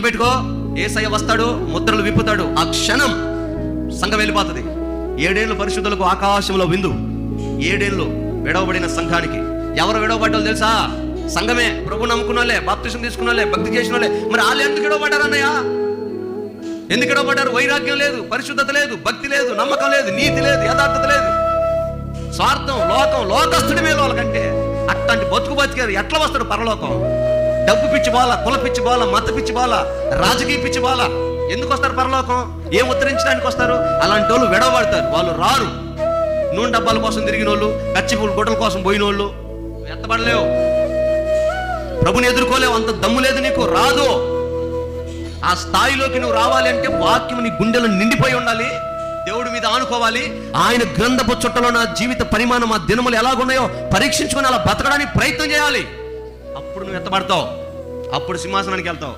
పెట్టుకో, యేసయ్య వస్తాడు, ముద్రలు విప్పుతాడు, ఆ క్షణం సంఘం వెళ్ళిపోతుంది. 7 ఏళ్ళు పరిశుద్ధులకు ఆకాశంలో విందు. 7 ఏళ్ళు విడవబడిన సంఘానికి. ఎవరు విడవబడ్డాలో తెలుసా? సంఘమే. ప్రభు నమ్ముకున్న వాళ్ళే, బాప్తిసం తీసుకున్న వాళ్ళే, భక్తి చేసిన వాళ్ళే. మరి వాళ్ళు ఎందుకు విడవబడ్డారు అన్నయ్య? ఎందుకు విడవబడ్డారు? వైరాగ్యం లేదు, పరిశుద్ధత లేదు, భక్తి లేదు, నమ్మకం లేదు, నీతి లేదు, యథార్థత లేదు, స్వార్థం, లోకస్తుడి మీద వాళ్ళకంటే. అట్లాంటి బతుకు బతికారు. ఎట్లా వస్తాడు పరలోకం? డబ్బు పిచ్చి బాల, కుల పిచ్చి బాల, మత పిచ్చి బాల, రాజకీయ పిచ్చి బాల. ఎందుకు వస్తారు పరలోకం? ఏం ఉత్తరించడానికి వస్తారు? అలాంటి వాళ్ళు విడవబడతారు. వాళ్ళు రారు. నూనె డబ్బాల కోసం తిరిగిన వాళ్ళు, కచ్చిపూల గుడ్డల కోసం పోయిన వాళ్ళు ఎత్తబడలేవు. ప్రభుని ఎదుర్కోలేవు. అంత దమ్ము లేదు నీకు, రాదు. ఆ స్థాయిలోకి నువ్వు రావాలి అంటే వాక్యం నీ గుండెలో నిండిపోయి ఉండాలి. దేవుడి మీద ఆనుకోవాలి. ఆయన గ్రంథపు చుట్టలో నా జీవిత పరిమాణం, ఆ దినములు ఎలాగున్నాయో పరీక్షించుకొని అలా బతకడానికి ప్రయత్నం చేయాలి. అప్పుడు నువ్వు ఎత్తబడతావు. అప్పుడు సింహాసనానికి వెళ్తావు.